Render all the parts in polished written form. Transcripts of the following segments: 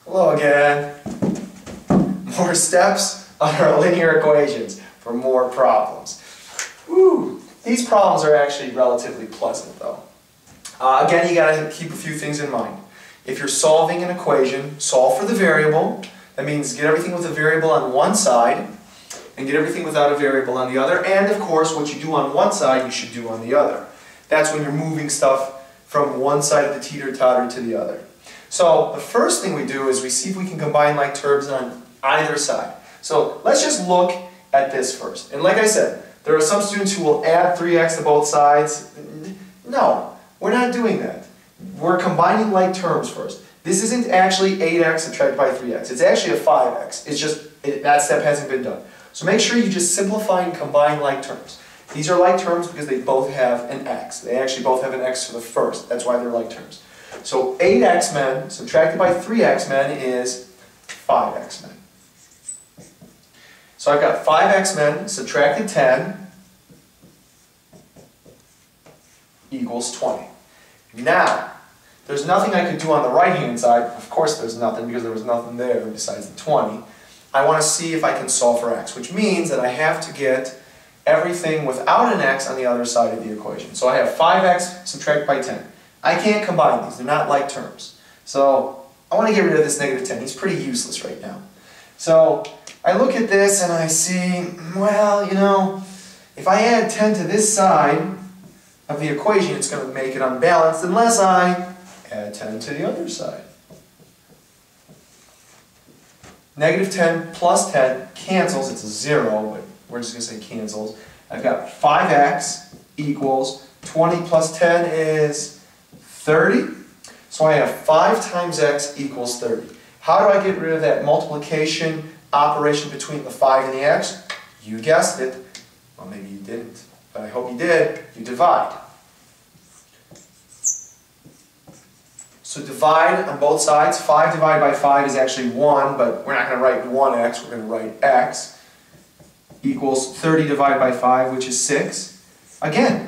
Hello again. More steps on our linear equations for more problems. Woo. These problems are actually relatively pleasant though. Again, you got to keep a few things in mind. If you're solving an equation, solve for the variable. That means get everything with a variable on one side and get everything without a variable on the other. And of course, what you do on one side, you should do on the other. That's when you're moving stuff from one side of the teeter-totter to the other. So the first thing we do is we see if we can combine like terms on either side. So let's just look at this first. And like I said, there are some students who will add 3x to both sides. No, we're not doing that. We're combining like terms first. This isn't actually 8x subtracted by 3x. It's actually a 5x. It's just, that step hasn't been done. So make sure you just simplify and combine like terms. These are like terms because they both have an x. They actually both have an x for the first. That's why they're like terms. So 8x men subtracted by 3x men is 5x men. So I've got 5x men subtracted 10 equals 20. Now, there's nothing I could do on the right-hand side. Of course there's nothing because there was nothing there besides the 20. I want to see if I can solve for x, which means that I have to get everything without an x on the other side of the equation. So I have 5x subtracted by 10. I can't combine these. They're not like terms. So I want to get rid of this negative 10. He's pretty useless right now. So I look at this and I see, well, you know, if I add 10 to this side of the equation, it's going to make it unbalanced unless I add 10 to the other side. Negative 10 plus 10 cancels. It's a 0, but we're just going to say cancels. I've got 5x equals 20 plus 10 is 30. So I have 5 times x equals 30. How do I get rid of that multiplication operation between the 5 and the x? You guessed it. Well, maybe you didn't, but I hope you did. You divide. So divide on both sides. 5 divided by 5 is actually 1, but we're not going to write 1x. We're going to write x equals 30 divided by 5, which is 6. Again,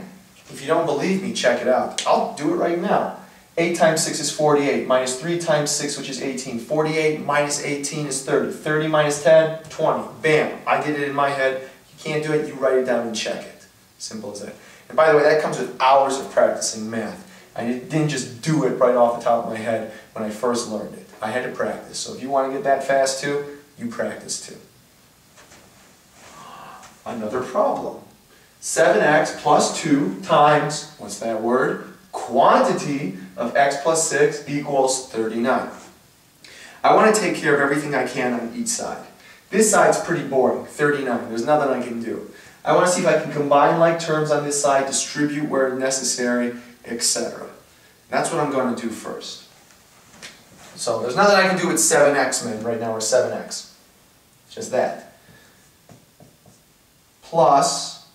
if you don't believe me, check it out. I'll do it right now. 8 times 6 is 48, minus 3 times 6, which is 18. 48 minus 18 is 30. 30 minus 10, 20. Bam! I did it in my head. You can't do it, you write it down and check it. Simple as that. And by the way, that comes with hours of practicing math. I didn't just do it right off the top of my head when I first learned it. I had to practice. So if you want to get that fast too, you practice too. Another problem. 7x plus 2 times, what's that word? Quantity of x plus 6 equals 39. I want to take care of everything I can on each side. This side's pretty boring, 39. There's nothing I can do. I want to see if I can combine like terms on this side, distribute where necessary, etc. That's what I'm going to do first. So there's nothing I can do with 7x men right now, or 7x. Just that. Plus,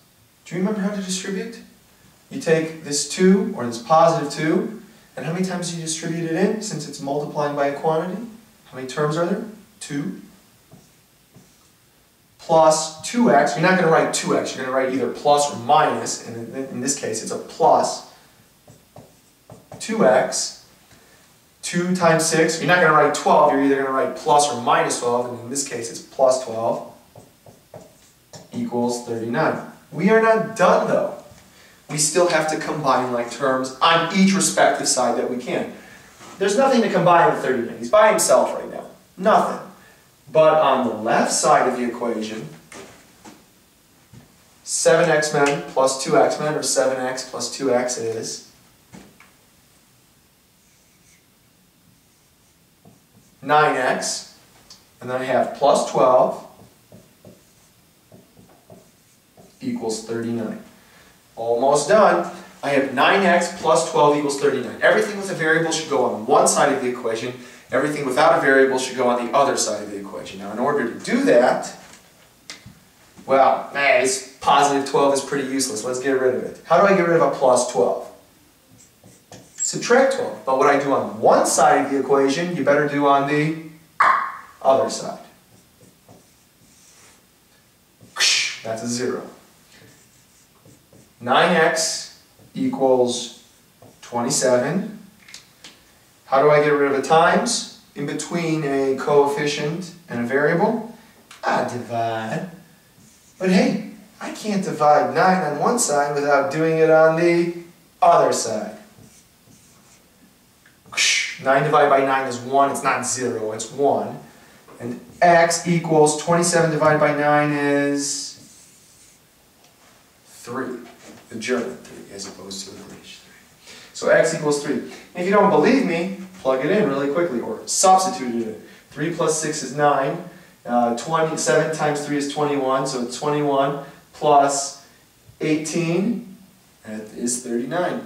do you remember how to distribute? You take this 2, or this positive 2, and how many times do you distribute it in, since it's multiplying by a quantity? How many terms are there? 2. Plus 2x, you're not going to write 2x, you're going to write either plus or minus, and in this case it's a plus 2x. 2 times 6, you're not going to write 12, you're either going to write plus or minus 12, and in this case it's plus 12, equals 39. We are not done though. We still have to combine like terms on each respective side that we can. There's nothing to combine with 39. He's by himself right now. Nothing. But on the left side of the equation, 7x men plus 2x men, or 7x plus 2x is 9x. And then I have plus 12 equals 39. Almost done. I have 9x plus 12 equals 39. Everything with a variable should go on one side of the equation. Everything without a variable should go on the other side of the equation. Now in order to do that, well, this positive 12 is pretty useless. Let's get rid of it. How do I get rid of a plus 12? Subtract 12. But what I do on one side of the equation, you better do on the other side. That's a 0. 9x equals 27. How do I get rid of a times? in between a coefficient and a variable, I divide. But hey, I can't divide 9 on one side without doing it on the other side. 9 divided by 9 is 1, it's not 0, it's 1. And x equals 27 divided by 9 is 3. The German 3 as opposed to the British 3. So x equals 3. And if you don't believe me, plug it in really quickly or substitute it in. 3 plus 6 is 9. 27 times 3 is 21, so it's 21 plus 18, that is 39.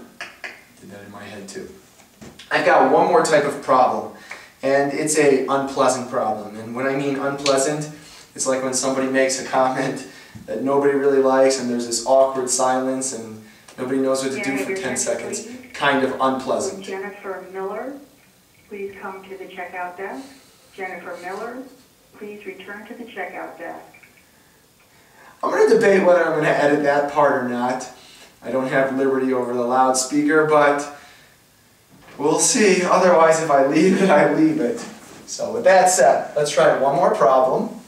Did that in my head too. I've got one more type of problem, and it's an unpleasant problem. And when I mean unpleasant, it's like when somebody makes a comment that nobody really likes and there's this awkward silence and nobody knows what to do for 10 seconds. Kind of unpleasant. Jennifer Miller, please come to the checkout desk. Jennifer Miller, please return to the checkout desk. I'm going to debate whether I'm going to edit that part or not. I don't have liberty over the loudspeaker, but we'll see. Otherwise, if I leave it, I leave it. So with that said, let's try one more problem.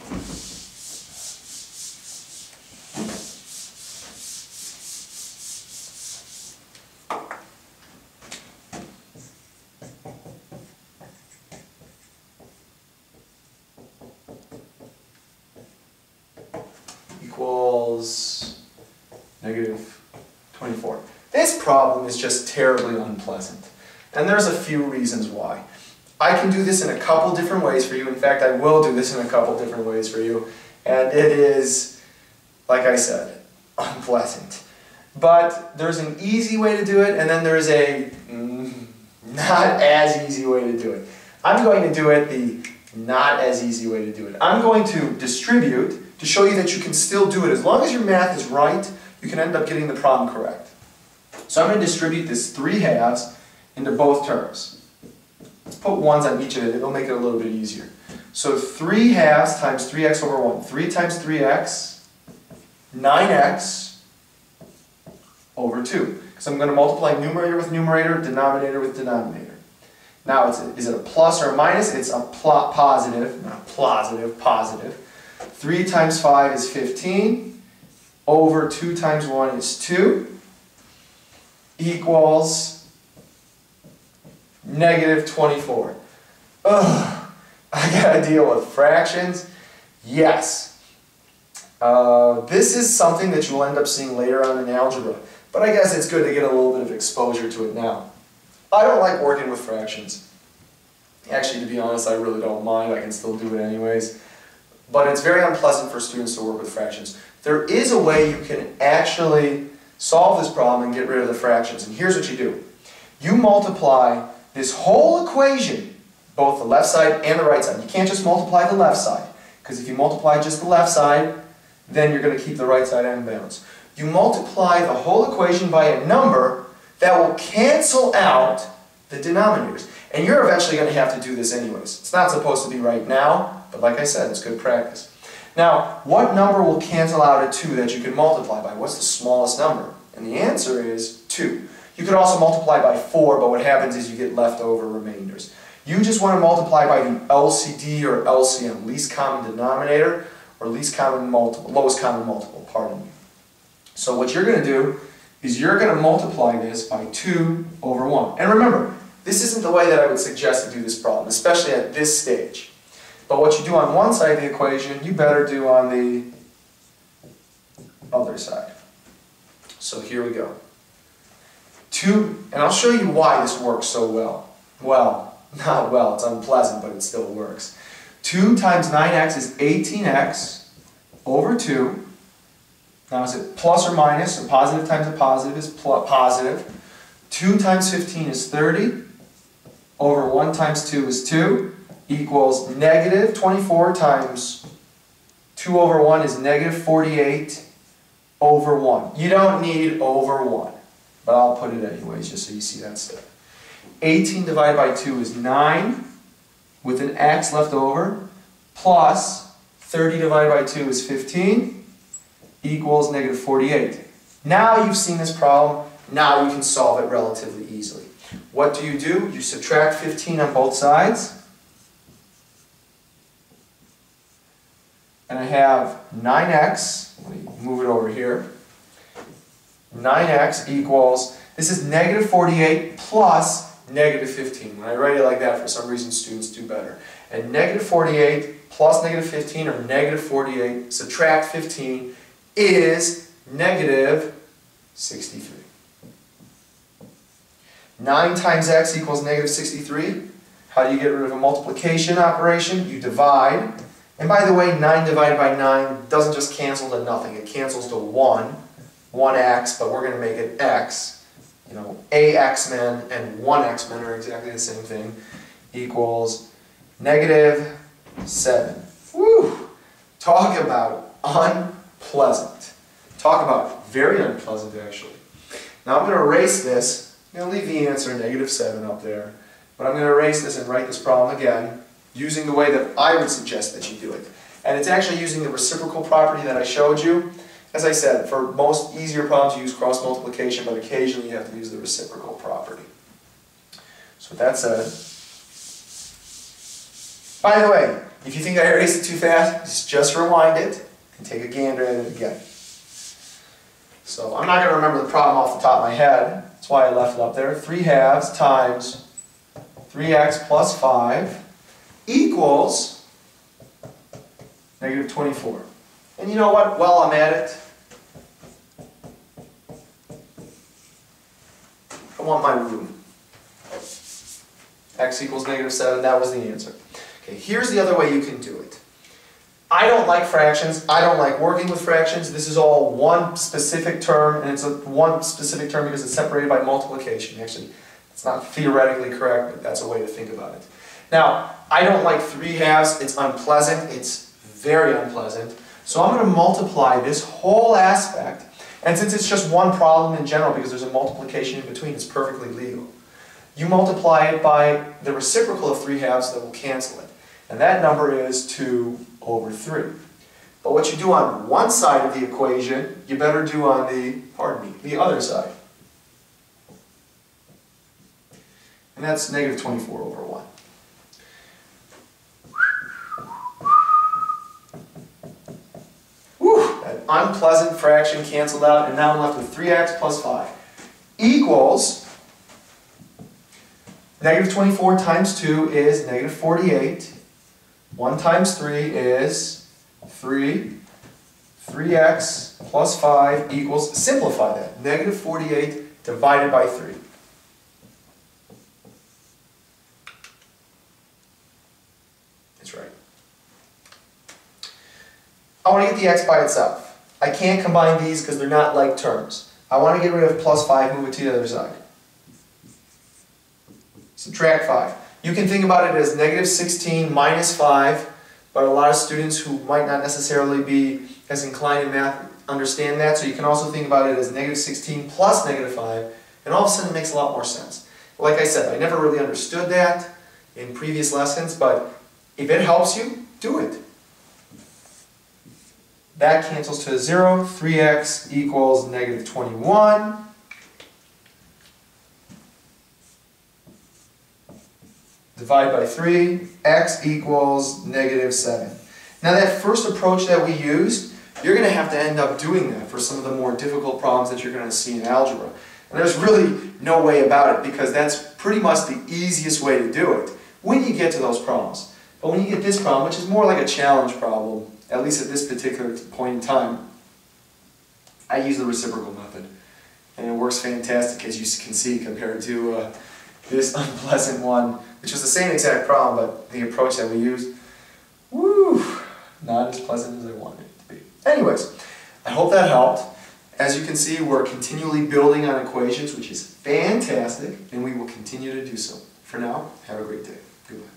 Equals negative 24. This problem is just terribly unpleasant. And there's a few reasons why. I can do this in a couple different ways for you. In fact, I will do this in a couple different ways for you. And it is, like I said, unpleasant. But there's an easy way to do it, and then there's a not as easy way to do it. I'm going to do it the not as easy way to do it. I'm going to distribute to show you that you can still do it. As long as your math is right, you can end up getting the problem correct. So I'm going to distribute this 3 halves into both terms. Let's put 1s on each of it. It'll make it a little bit easier. So 3 halves times 3x over 1. 3 times 3x, 9x over 2. Because I'm going to multiply numerator with numerator, denominator with denominator. Now, is it a plus or a minus? It's a positive, not plausitive, positive. 3 times 5 is 15, over 2 times 1 is 2, equals negative 24. Ugh, I gotta deal with fractions? Yes. This is something that you'll end up seeing later on in algebra, but I guess it's good to get a little bit of exposure to it now. I don't like working with fractions. Actually, to be honest, I really don't mind. I can still do it anyways. But it's very unpleasant for students to work with fractions. There is a way you can actually solve this problem and get rid of the fractions. And here's what you do. You multiply this whole equation, both the left side and the right side. You can't just multiply the left side, because if you multiply just the left side, then you're going to keep the right side in balance. You multiply the whole equation by a number that will cancel out the denominators. And you're eventually going to have to do this anyways. It's not supposed to be right now, but like I said, it's good practice. Now, what number will cancel out a 2 that you can multiply by? What's the smallest number? And the answer is 2. You could also multiply by 4, but what happens is you get leftover remainders. You just want to multiply by the LCD or LCM, least common denominator, or lowest common multiple, pardon me. So what you're going to do is you're going to multiply this by 2 over 1. And remember, this isn't the way that I would suggest to do this problem, especially at this stage. But what you do on one side of the equation, you better do on the other side. So here we go. 2, and I'll show you why this works so well. Well, not well, it's unpleasant, but it still works. 2 times 9x is 18x over 2. Now is it plus or minus? A positive times a positive is positive. 2 times 15 is 30. Over 1 times 2 is 2. Equals negative 24 times 2 over 1 is negative 48 over 1. You don't need over 1, but I'll put it anyways just so you see that step. 18 divided by 2 is 9, with an x left over, plus 30 divided by 2 is 15, equals negative 48. Now you've seen this problem, now you can solve it relatively easily. What do? You subtract 15 on both sides. and I have 9x, let me move it over here, 9x equals, this is negative 48 plus negative 15. When I write it like that, for some reason students do better. And negative 48 plus negative 15, or negative 48, subtract 15, is negative 63. 9 times x equals negative 63. How do you get rid of a multiplication operation? You divide. And by the way, 9 divided by 9 doesn't just cancel to nothing. It cancels to 1x, but we're going to make it x. You know, a x-men and 1 x-men are exactly the same thing, equals negative 7. Woo! Talk about unpleasant. Talk about very unpleasant, actually. Now I'm going to erase this. I'm going to leave the answer negative 7 up there. But I'm going to erase this and write this problem again using the way that I would suggest that you do it. And it's actually using the reciprocal property that I showed you. As I said, for most easier problems you use cross multiplication, but occasionally you have to use the reciprocal property. So with that said, by the way, if you think I erased it too fast, just rewind it and take a gander at it again. So I'm not going to remember the problem off the top of my head. That's why I left it up there. 3/2 times 3x plus 5 equals negative 24. And you know what? While I'm at it, I want my root. X equals negative 7, that was the answer. Okay, here's the other way you can do it. I don't like fractions. I don't like working with fractions. This is all one specific term, and it's one specific term because it's separated by multiplication. Actually, it's not theoretically correct, but that's a way to think about it. Now, I don't like 3/2. It's unpleasant. It's very unpleasant. So I'm going to multiply this whole aspect, and since it's just one problem in general, because there's a multiplication in between, it's perfectly legal. You multiply it by the reciprocal of 3/2 that will cancel it. And that number is 2/3. But what you do on one side of the equation, you better do on the other side. And that's negative 24/1. Whew, that unpleasant fraction canceled out, and now I'm left with 3x plus 5 equals negative 24 times 2 is negative 48. 1 times 3 is 3. 3x plus 5 equals, simplify that, negative 48 divided by 3. That's right. I want to get the x by itself. I can't combine these because they're not like terms. I want to get rid of plus 5, move it to the other side. Subtract 5. You can think about it as negative 16 minus 5, but a lot of students who might not necessarily be as inclined in math understand that, so you can also think about it as negative 16 plus negative 5, and all of a sudden it makes a lot more sense. Like I said, I never really understood that in previous lessons, but if it helps you, do it. That cancels to 0. 3x equals negative 21. Divide by 3, x equals negative 7. Now that first approach that we used, you're going to have to end up doing that for some of the more difficult problems that you're going to see in algebra. And there's really no way about it because that's pretty much the easiest way to do it when you get to those problems. But when you get this problem, which is more like a challenge problem, at least at this particular point in time, I use the reciprocal method. And it works fantastic, as you can see, compared to this unpleasant one, which was the same exact problem, but the approach that we used, woo, not as pleasant as I wanted it to be. Anyways, I hope that helped. As you can see, we're continually building on equations, which is fantastic, and we will continue to do so. For now, have a great day. Goodbye.